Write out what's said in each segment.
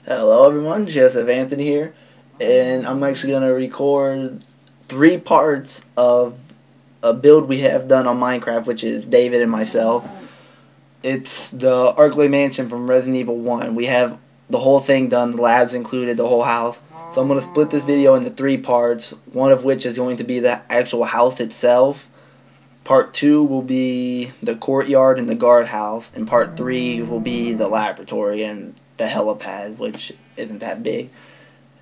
Hello everyone, xGSFxAnthony here, and I'm actually going to record 3 parts of a build we have done on Minecraft, which is David and myself. It's the Arklay mansion from Resident Evil 1. We have the whole thing done, the labs included, the whole house. So I'm going to split this video into 3 parts, one of which is going to be the actual house itself. Part 2 will be the courtyard and the guardhouse, and part 3 will be the laboratory and the helipad, which isn't that big.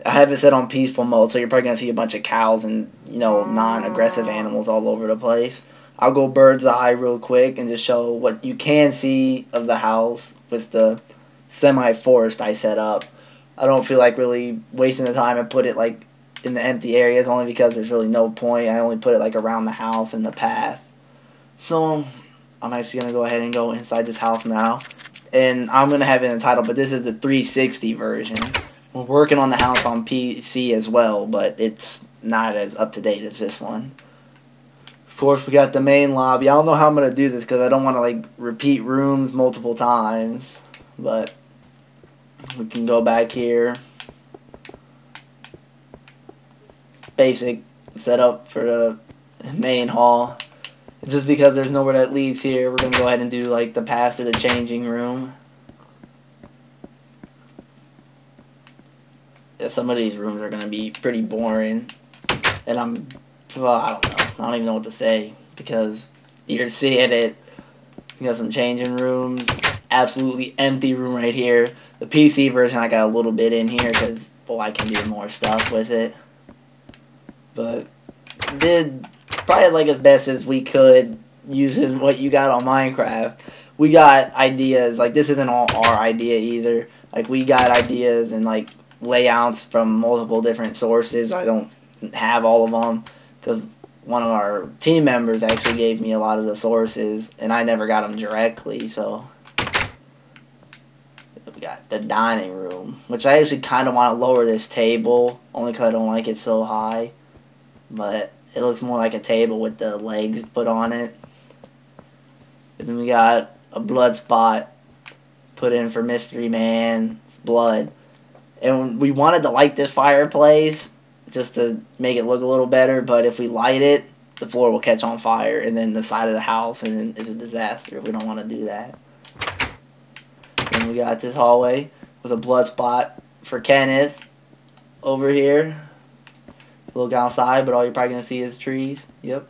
I have it set on peaceful mode, so you're probably going to see a bunch of cows and, non-aggressive animals all over the place. I'll go bird's eye real quick and just show what you can see of the house with the semi-forest I set up. I don't feel like really wasting the time and put it like in the empty areas, only because there's really no point. I only put it like around the house and the path. So I'm actually going to go ahead and go inside this house now. And I'm going to have it entitled, but this is the 360 version. We're working on the house on PC as well, but it's not as up-to-date as this one. Of course, we got the main lobby. I don't know how I'm going to do this because I don't want to like repeat rooms multiple times. But we can go back here. Basic setup for the main hall. Just because there's nowhere that leads here, we're going to go ahead and do like the pass to the changing room. Yeah, some of these rooms are going to be pretty boring. And I don't know. I don't even know what to say. Because you're seeing it. You got some changing rooms. Absolutely empty room right here. The PC version, I got a little bit in here because, well, I can do more stuff with it. But did probably like as best as we could using what you got on Minecraft. We got ideas, like this isn't all our idea either. Like we got ideas and like layouts from multiple different sources. I don't have all of them because one of our team members actually gave me a lot of the sources and I never got them directly. So we got the dining room, which I actually kind of want to lower this table only because I don't like it so high. But it looks more like a table with the legs put on it. And then we got a blood spot put in for Mystery Man's blood. And we wanted to light this fireplace just to make it look a little better. But if we light it, the floor will catch on fire. And then the side of the house, and then it's a disaster. We don't want to do that. Then we got this hallway with a blood spot for Kenneth over here. Look outside, but all you're probably going to see is trees. Yep.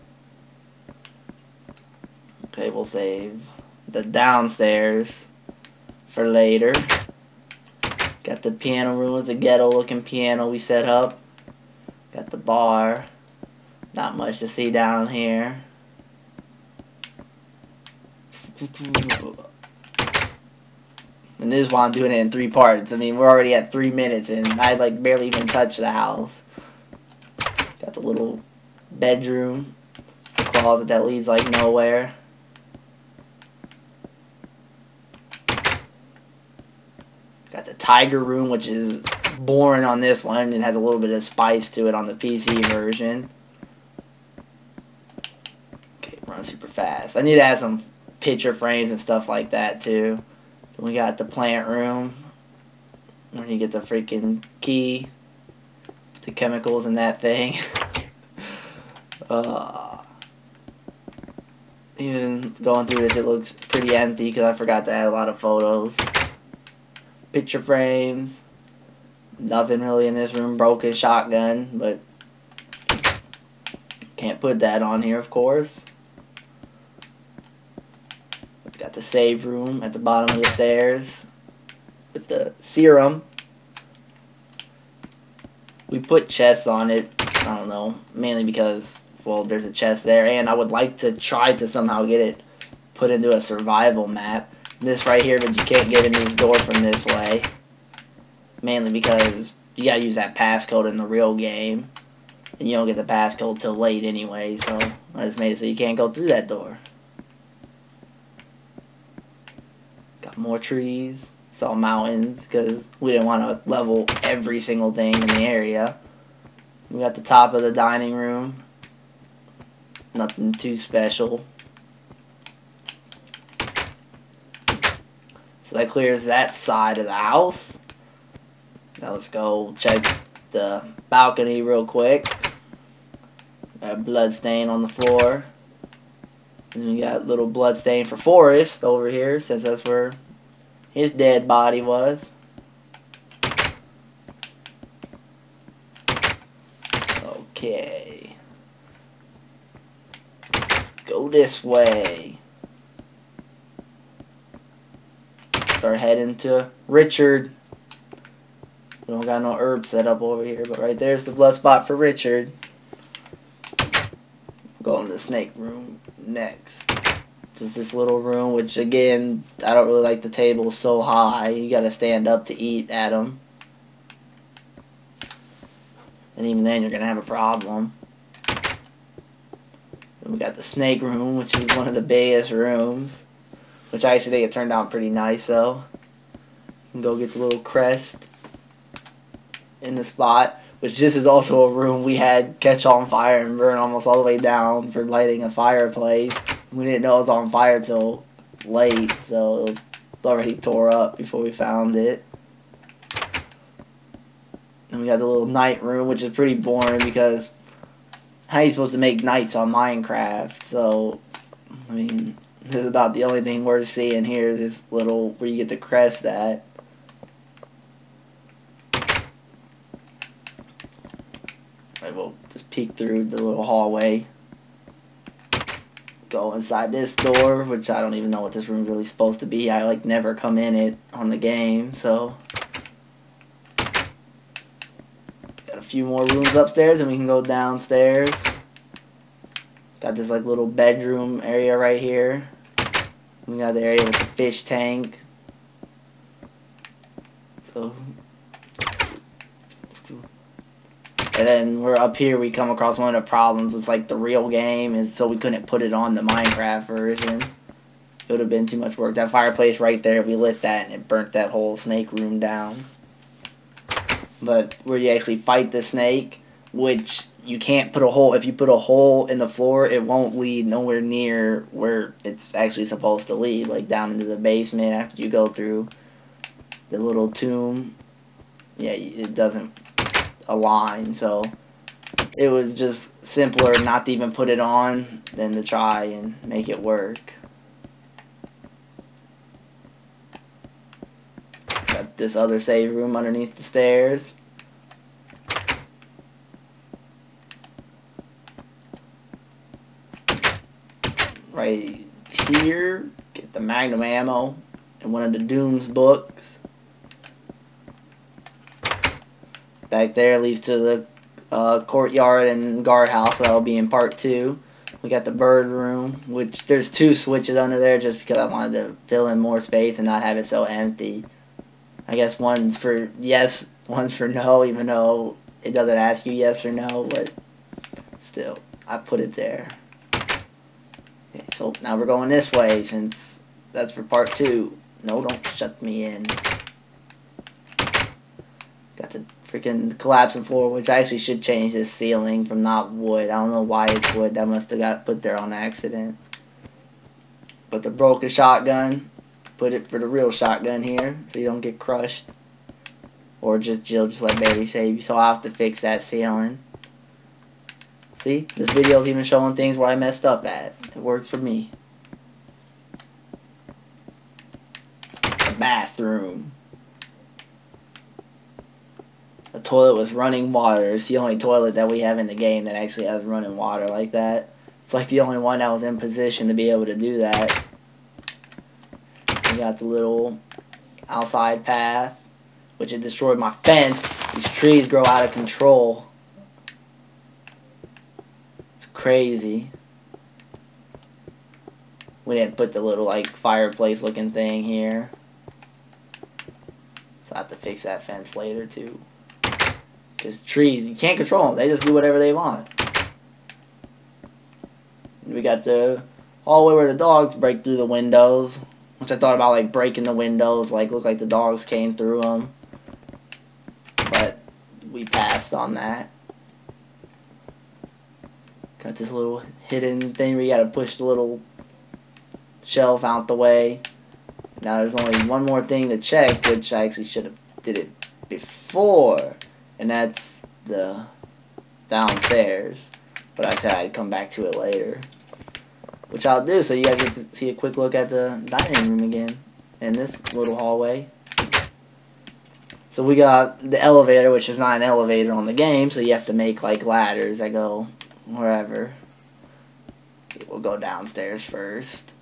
Okay, we'll save the downstairs for later. Got the piano room. It's a ghetto-looking piano we set up. Got the bar. Not much to see down here. And this is why I'm doing it in 3 parts. I mean, we're already at 3 minutes, and I like barely even touched the house. Got the little bedroom. The closet that leads like nowhere. Got the tiger room, which is boring on this one and has a little bit of spice to it on the PC version. Okay, run super fast. I need to add some picture frames and stuff like that too. Then we got the plant room where you get the freaking key. The chemicals in that thing. Even going through this, it looks pretty empty because I forgot to add a lot of photos. Picture frames. Nothing really in this room. Broken shotgun, but can't put that on here, of course. Got the save room at the bottom of the stairs with the serum. We put chests on it, I don't know, mainly because, well, there's a chest there, and I would like to try to somehow get it put into a survival map. This right here, but you can't get in this door from this way. Mainly because you gotta use that passcode in the real game. And you don't get the passcode till late anyway, so I just made it so you can't go through that door. Got more trees. Saw mountains because we didn't want to level every single thing in the area. We got the top of the dining room. Nothing too special. So that clears that side of the house. Now let's go check the balcony real quick. Got a blood stain on the floor. And we got a little blood stain for Forrest over here, since that's where his dead body was. Okay. Let's go this way. Start heading to Richard. We don't got no herb set up over here, but right there's the blood spot for Richard. Go in the snake room next. Just this little room, which again, I don't really like the table so high. You gotta stand up to eat at them. And even then, you're gonna have a problem. Then we got the snake room, which is one of the biggest rooms. Which I actually think it turned out pretty nice, though. You can go get the little crest in the spot. Which this is also a room we had catch on fire and burn almost all the way down for lighting a fireplace. We didn't know it was on fire till late, so it was already tore up before we found it. And we got the little night room, which is pretty boring because how are you supposed to make nights on Minecraft? So, I mean, this is about the only thing worth seeing here, this little, where you get the crest at. Alright, we'll just peek through the little hallway. Go inside this door, which I don't even know what this room's really supposed to be. I like never come in it on the game, so got a few more rooms upstairs and we can go downstairs. Got this like little bedroom area right here. We got the area with the fish tank. So, and then we're up here, we come across one of the problems with like the real game, and so we couldn't put it on the Minecraft version. It would have been too much work. That fireplace right there, we lit that and it burnt that whole snake room down. But where you actually fight the snake, which you can't put a hole, if you put a hole in the floor, it won't lead nowhere near where it's actually supposed to lead, like down into the basement after you go through the little tomb. Yeah, it doesn't align, so it was just simpler not to even put it on than to try and make it work. Got this other save room underneath the stairs. Right here, get the magnum ammo and one of the Doom's books. Back there leads to the courtyard and guardhouse, so that'll be in part 2. We got the bird room, which there's 2 switches under there just because I wanted to fill in more space and not have it so empty. I guess one's for yes, one's for no, even though it doesn't ask you yes or no, but still, I put it there. Okay, so now we're going this way since that's for part 2. No, don't shut me in. Got the freaking collapsing floor, which I actually should change this ceiling from not wood. I don't know why it's wood. That must have got put there on accident. But the broken shotgun, put it for the real shotgun here, so you don't get crushed. Or just Jill just let Barry save you. So I'll have to fix that ceiling. See, this video's even showing things where I messed up at. It works for me. The bathroom. The toilet with running water. It's the only toilet that we have in the game that actually has running water like that. It's like the only one that was in position to be able to do that. We got the little outside path, which it destroyed my fence. These trees grow out of control. It's crazy. We didn't put the little like fireplace looking thing here. So I have to fix that fence later too. Because trees, you can't control them. They just do whatever they want. We got the hallway where the dogs break through the windows. Which I thought about like breaking the windows. Like look like the dogs came through them. But we passed on that. Got this little hidden thing where you gotta push the little shelf out the way. Now there's only one more thing to check, which I actually should have did it before, and that's the downstairs. But I said I'd come back to it later, which I'll do, so you guys get to see a quick look at the dining room again in this little hallway. So we got the elevator, which is not an elevator on the game, so you have to make like ladders that go wherever. We'll go downstairs first.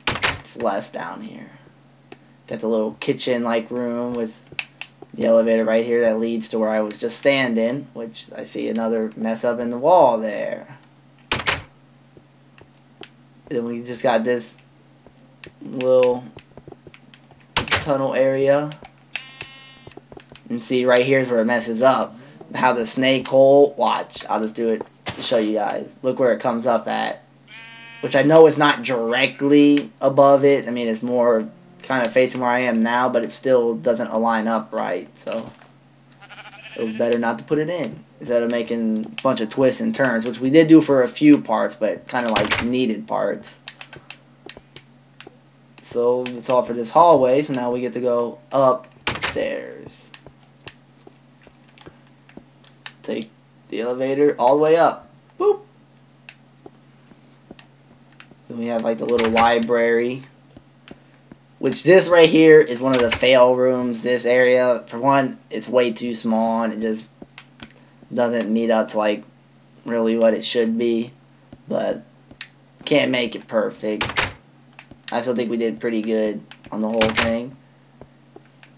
It's less down here. Got the little kitchen-like room with the elevator right here that leads to where I was just standing, which I see another mess up in the wall there. Then we just got this little tunnel area. And see, right here's where it messes up. How the snake hole, watch, I'll just do it to show you guys. Look where it comes up at. Which I know is not directly above it. I mean, it's more kind of facing where I am now, but it still doesn't align up right. So it was better not to put it in instead of making a bunch of twists and turns, which we did do for a few parts, but kind of like needed parts. So that's all for this hallway. So now we get to go upstairs. Take the elevator all the way up. Boop. Then we have like the little library, which this right here is one of the fail rooms. This area, for one, it's way too small and it just doesn't meet up to like really what it should be, but can't make it perfect. I still think we did pretty good on the whole thing.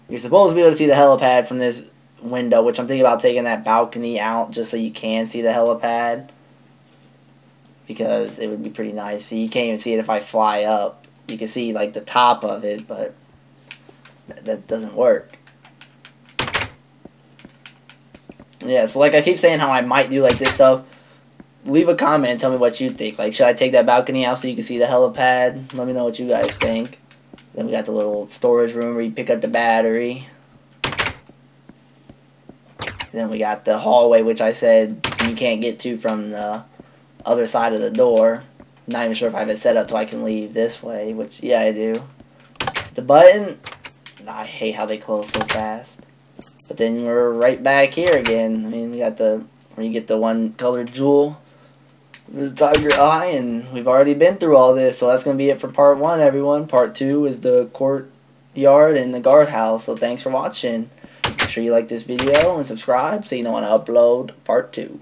You're supposed to be able to see the helipad from this window, which I'm thinking about taking that balcony out just so you can see the helipad, because it would be pretty nice. So you can't even see it if I fly up. You can see like the top of it, but that doesn't work. Yeah, so like I keep saying how I might do like this stuff. Leave a comment and tell me what you think. Like, should I take that balcony out so you can see the helipad? Let me know what you guys think. Then we got the little storage room where you pick up the battery. Then we got the hallway, which I said you can't get to from the other side of the door. Not even sure if I have it set up so I can leave this way, which, yeah, I do. The button, I hate how they close so fast. But then we're right back here again. I mean, we got the, where you get the one colored jewel, the tiger eye, and we've already been through all this. So that's going to be it for part 1, everyone. Part 2 is the courtyard and the guardhouse. So thanks for watching. Make sure you like this video and subscribe so you know when I upload part 2.